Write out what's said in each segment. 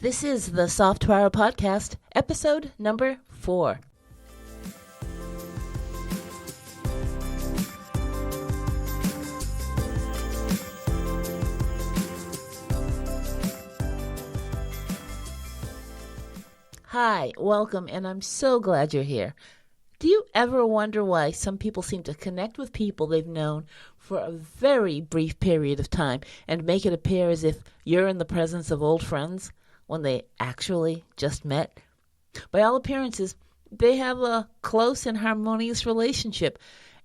This is the Software Podcast, episode number 4. Hi, welcome, and I'm so glad you're here. Do you ever wonder why some people seem to connect with people they've known for a very brief period of time and make it appear as if you're in the presence of old friends when they actually just met? By all appearances, they have a close and harmonious relationship,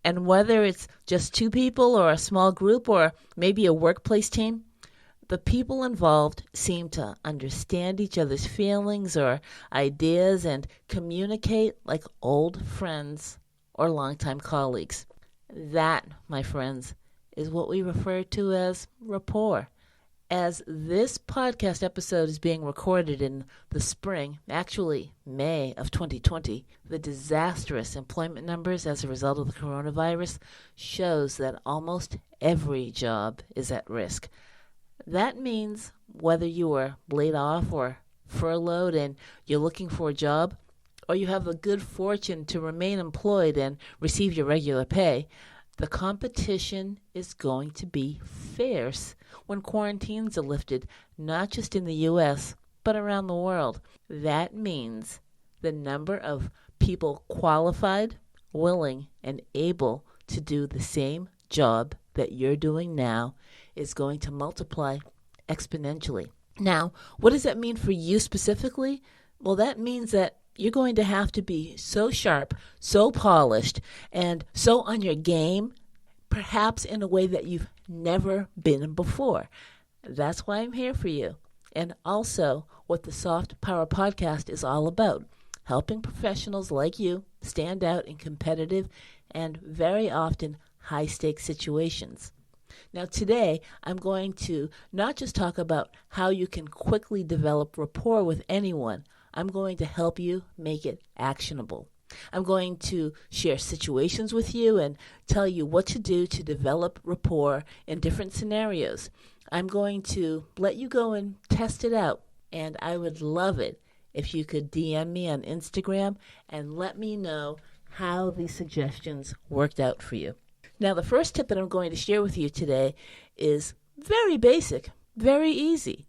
and whether it's just two people or a small group or maybe a workplace team, the people involved seem to understand each other's feelings or ideas and communicate like old friends or longtime colleagues. That, my friends, is what we refer to as rapport. As this podcast episode is being recorded in the spring, actually May of 2020, the disastrous employment numbers as a result of the coronavirus shows that almost every job is at risk. That means whether you are laid off or furloughed and you're looking for a job, or you have the good fortune to remain employed and receive your regular pay, the competition is going to be fierce when quarantines are lifted, not just in the U.S., but around the world. That means the number of people qualified, willing, and able to do the same job that you're doing now is going to multiply exponentially. Now, what does that mean for you specifically? Well, that means that you're going to have to be so sharp, so polished, and so on your game, perhaps in a way that you've never been before. That's why I'm here for you. And also what the Soft Power Podcast is all about, helping professionals like you stand out in competitive and very often high-stakes situations. Now today, I'm going to not just talk about how you can quickly develop rapport with anyone. I'm going to help you make it actionable. I'm going to share situations with you and tell you what to do to develop rapport in different scenarios. I'm going to let you go and test it out, and I would love it if you could DM me on Instagram and let me know how these suggestions worked out for you. Now, the first tip that I'm going to share with you today is very basic, very easy,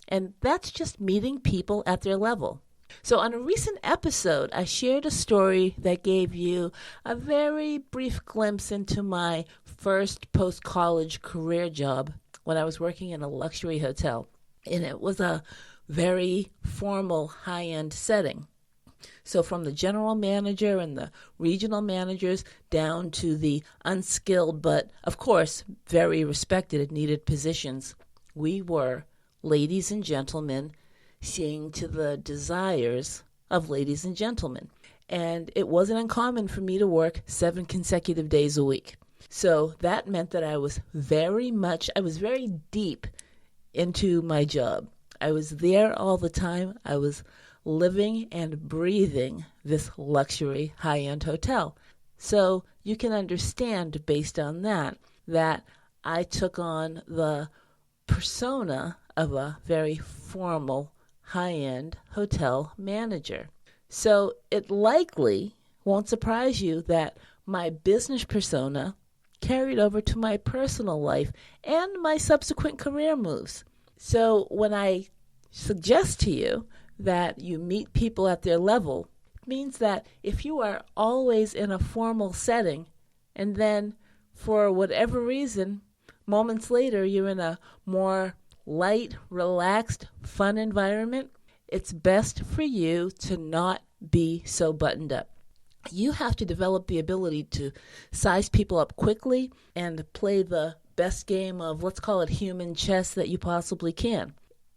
and that's just meeting people at their level. So on a recent episode, I shared a story that gave you a very brief glimpse into my first post-college career job when I was working in a luxury hotel, and it was a very formal, high-end setting. So from the general manager and the regional managers down to the unskilled but, of course, very respected and needed positions, we were ladies and gentlemen seeing to the desires of ladies and gentlemen. And it wasn't uncommon for me to work 7 consecutive days a week. So that meant that I was very deep into my job. I was there all the time. I was living and breathing this luxury high-end hotel. So you can understand based on that I took on the persona of a very formal high-end hotel manager. So it likely won't surprise you that my business persona carried over to my personal life and my subsequent career moves. So when I suggest to you that you meet people at their level, it means that if you are always in a formal setting and then for whatever reason, moments later you're in a more light, relaxed, fun environment, it's best for you to not be so buttoned up. You have to develop the ability to size people up quickly and play the best game of, let's call it human chess, that you possibly can.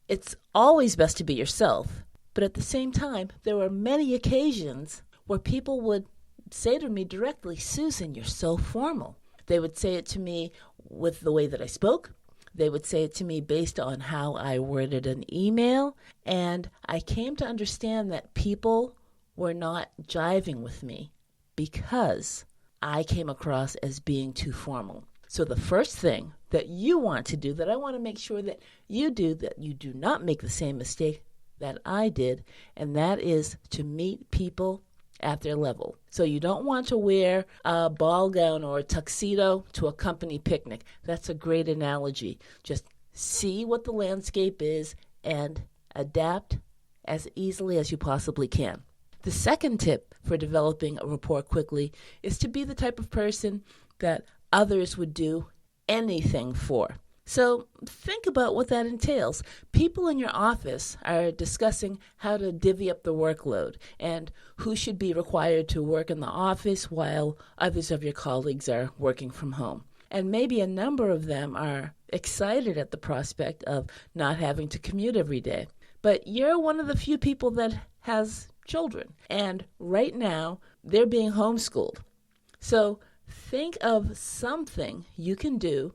It's always best to be yourself, but at the same time, there were many occasions where people would say to me directly, "Susan, you're so formal." They would say it to me with the way that I spoke. They would say it to me based on how I worded an email. And I came to understand that people were not jiving with me because I came across as being too formal. So the first thing that you want to do, that I want to make sure that you do not make the same mistake, that I did, and that is to meet people at their level. So you don't want to wear a ball gown or a tuxedo to a company picnic. That's a great analogy. Just see what the landscape is and adapt as easily as you possibly can. The second tip for developing a rapport quickly is to be the type of person that others would do anything for. So think about what that entails. People in your office are discussing how to divvy up the workload and who should be required to work in the office while others of your colleagues are working from home. And maybe a number of them are excited at the prospect of not having to commute every day. But you're one of the few people that has children. And right now, they're being homeschooled. So think of something you can do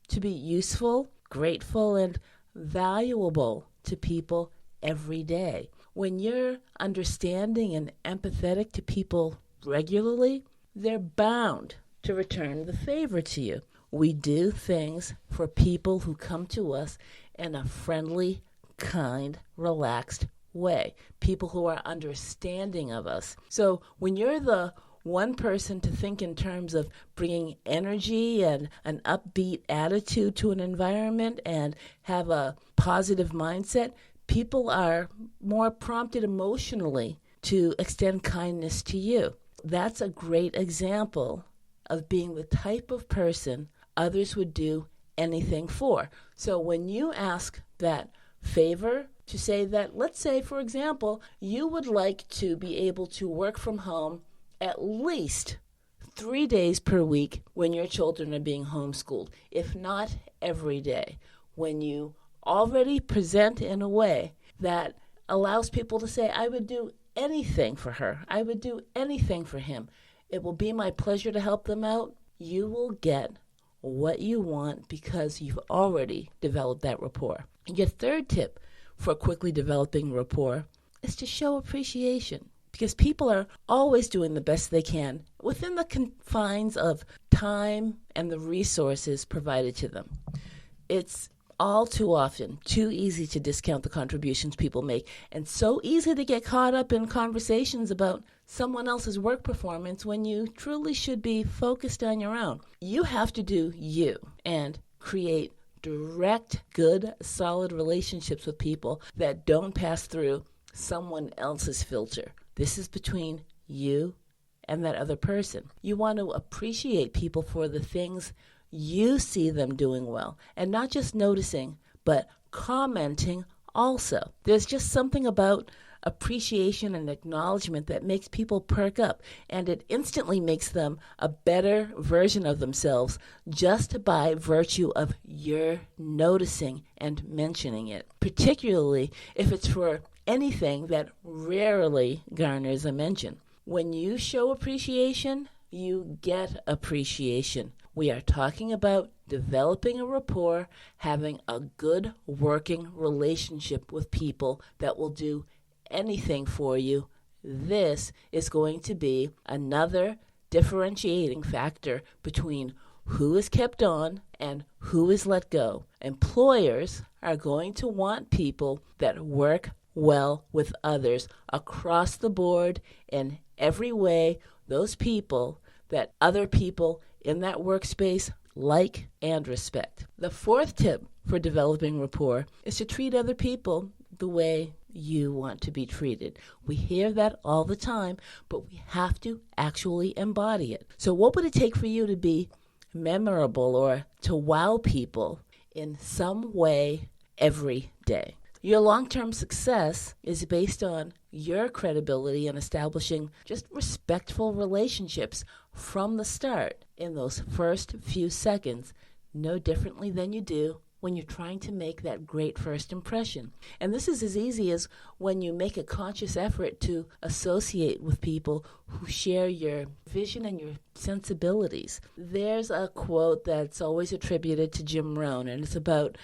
to be useful, grateful, and valuable to people every day. When you're understanding and empathetic to people regularly, they're bound to return the favor to you. We do things for people who come to us in a friendly, kind, relaxed way. People who are understanding of us. So when you're the one person to think in terms of bringing energy and an upbeat attitude to an environment and have a positive mindset, people are more prompted emotionally to extend kindness to you. That's a great example of being the type of person others would do anything for. So when you ask that favor, to say that, let's say, for example, you would like to be able to work from home at least 3 days per week when your children are being homeschooled, if not every day. When you already present in a way that allows people to say, I would do anything for her, I would do anything for him, it will be my pleasure to help them out, you will get what you want because you've already developed that rapport. And your third tip for quickly developing rapport is to show appreciation. Because people are always doing the best they can within the confines of time and the resources provided to them. It's all too often too easy to discount the contributions people make, and so easy to get caught up in conversations about someone else's work performance when you truly should be focused on your own. You have to do you and create direct, good, solid relationships with people that don't pass through someone else's filter. This is between you and that other person. You want to appreciate people for the things you see them doing well, and not just noticing, but commenting also. There's just something about appreciation and acknowledgement that makes people perk up, and it instantly makes them a better version of themselves just by virtue of your noticing and mentioning it, particularly if it's for anything that rarely garners a mention. When you show appreciation, you get appreciation. We are talking about developing a rapport, having a good working relationship with people that will do anything for you. This is going to be another differentiating factor between who is kept on and who is let go. Employers are going to want people that work well with others across the board in every way, those people that other people in that workspace like and respect. The fourth tip for developing rapport is to treat other people the way you want to be treated. We hear that all the time, but we have to actually embody it. So what would it take for you to be memorable or to wow people in some way every day? Your long-term success is based on your credibility in establishing just respectful relationships from the start in those first few seconds, no differently than you do when you're trying to make that great first impression. And this is as easy as when you make a conscious effort to associate with people who share your vision and your sensibilities. There's a quote that's always attributed to Jim Rohn, and it's about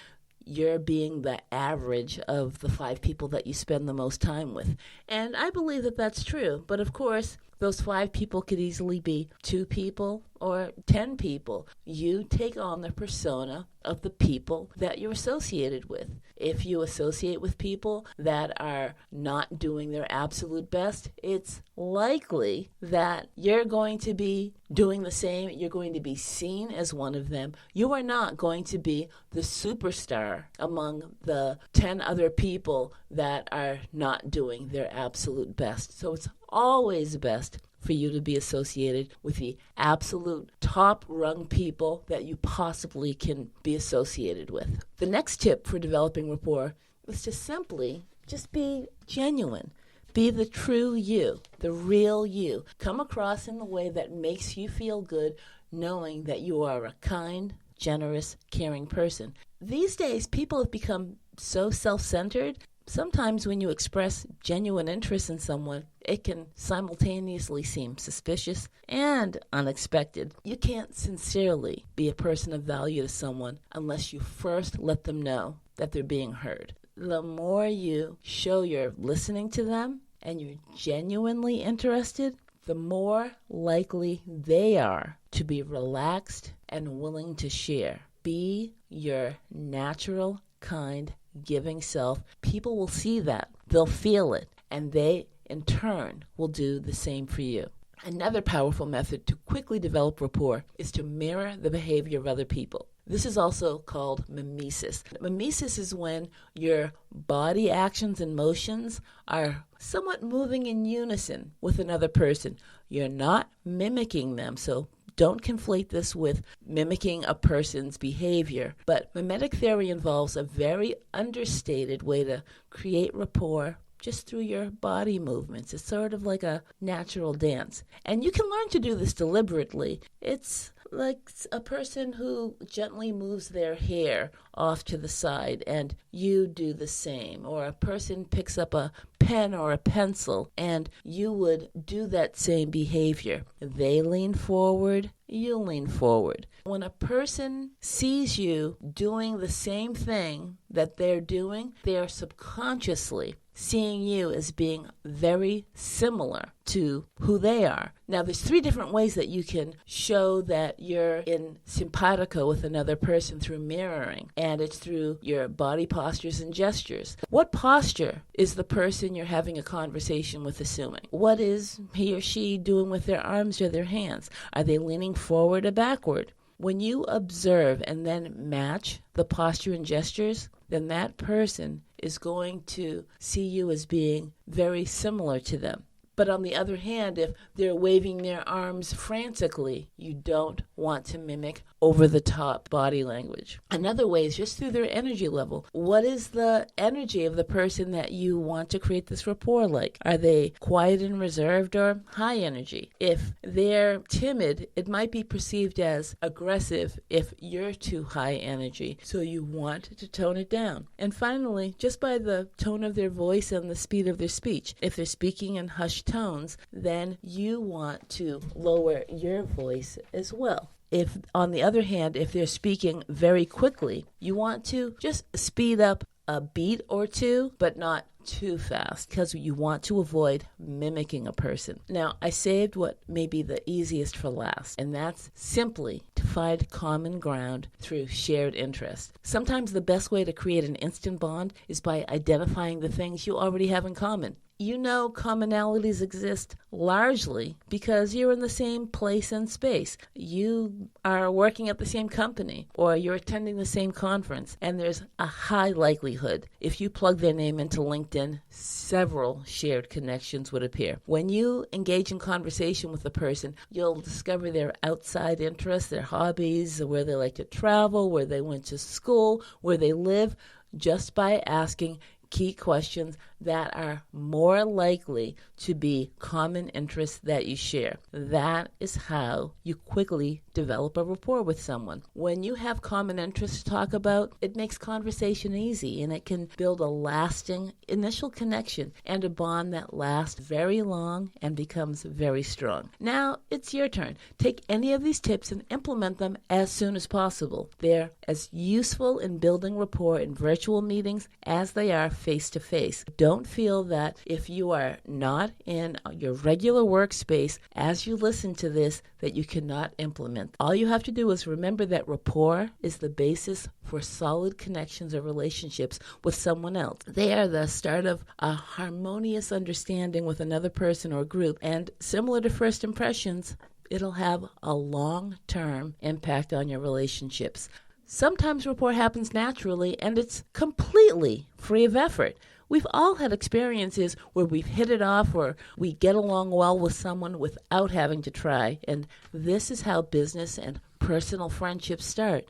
you're being the average of the 5 people that you spend the most time with. And I believe that that's true. But of course, those 5 people could easily be 2 people or 10 people. You take on the persona of the people that you're associated with. If you associate with people that are not doing their absolute best, it's likely that you're going to be doing the same. You're going to be seen as one of them. You are not going to be the superstar among the 10 other people that are not doing their absolute best. So it's always best for you to be associated with the absolute top rung people that you possibly can be associated with. The next tip for developing rapport is to simply just be genuine. Be the true you, the real you. Come across in the way that makes you feel good, knowing that you are a kind, generous, caring person. These days, people have become so self-centered. Sometimes when you express genuine interest in someone, it can simultaneously seem suspicious and unexpected. You can't sincerely be a person of value to someone unless you first let them know that they're being heard. The more you show you're listening to them and you're genuinely interested, the more likely they are to be relaxed and willing to share. Be your natural, kind, giving self. People will see that. They'll feel it. And they, in turn, will do the same for you. Another powerful method to quickly develop rapport is to mirror the behavior of other people. This is also called mimesis. Mimesis is when your body actions and motions are somewhat moving in unison with another person. You're not mimicking them, so don't conflate this with mimicking a person's behavior. But mimetic theory involves a very understated way to create rapport just through your body movements. It's sort of like a natural dance. And you can learn to do this deliberately. It's like a person who gently moves their hair off to the side and you do the same. Or a person picks up a pen or a pencil and you would do that same behavior. They lean forward, you lean forward. When a person sees you doing the same thing that they're doing, they are subconsciously seeing you as being very similar to who they are. Now, there's 3 different ways that you can show that you're in simpatico with another person through mirroring, and it's through your body postures and gestures. What posture is the person you're having a conversation with assuming? What is he or she doing with their arms or their hands? Are they leaning forward or backward? When you observe and then match the posture and gestures, then that person is going to see you as being very similar to them. But on the other hand, if they're waving their arms frantically, you don't want to mimic over-the-top body language. Another way is just through their energy level. What is the energy of the person that you want to create this rapport like? Are they quiet and reserved or high energy? If they're timid, it might be perceived as aggressive if you're too high energy, so you want to tone it down. And finally, just by the tone of their voice and the speed of their speech, if they're speaking in hushed tones, then you want to lower your voice as well. If, on the other hand, if they're speaking very quickly, you want to just speed up a beat or two, but not too fast, because you want to avoid mimicking a person. Now, I saved what may be the easiest for last, and that's simply to find common ground through shared interest. Sometimes the best way to create an instant bond is by identifying the things you already have in common. You know commonalities exist largely because you're in the same place and space. You are working at the same company or you're attending the same conference, and there's a high likelihood if you plug their name into LinkedIn, several shared connections would appear. When you engage in conversation with a person, you'll discover their outside interests, their hobbies, where they like to travel, where they went to school, where they live, just by asking key questions that are more likely to be common interests that you share. That is how you quickly develop a rapport with someone. When you have common interests to talk about, it makes conversation easy and it can build a lasting initial connection and a bond that lasts very long and becomes very strong. Now it's your turn. Take any of these tips and implement them as soon as possible. They're as useful in building rapport in virtual meetings as they are face-to-face. Don't feel that if you are not in your regular workspace as you listen to this, that you cannot implement month. All you have to do is remember that rapport is the basis for solid connections or relationships with someone else. They are the start of a harmonious understanding with another person or group, and similar to first impressions, it'll have a long-term impact on your relationships. Sometimes rapport happens naturally, and it's completely free of effort. We've all had experiences where we've hit it off or we get along well with someone without having to try, and this is how business and personal friendships start.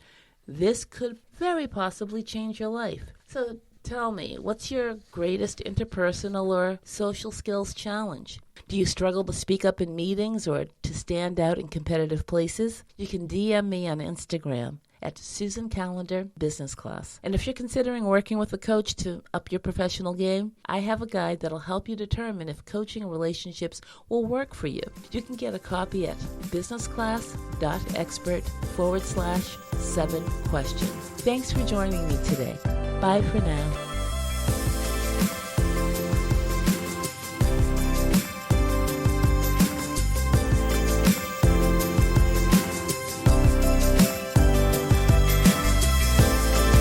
This could very possibly change your life. So tell me, what's your greatest interpersonal or social skills challenge? Do you struggle to speak up in meetings or to stand out in competitive places? You can DM me on Instagram at Susan Calendar Business Class. And if you're considering working with a coach to up your professional game, I have a guide that'll help you determine if coaching relationships will work for you. You can get a copy at businessclass.expert/7 questions. Thanks for joining me today. Bye for now.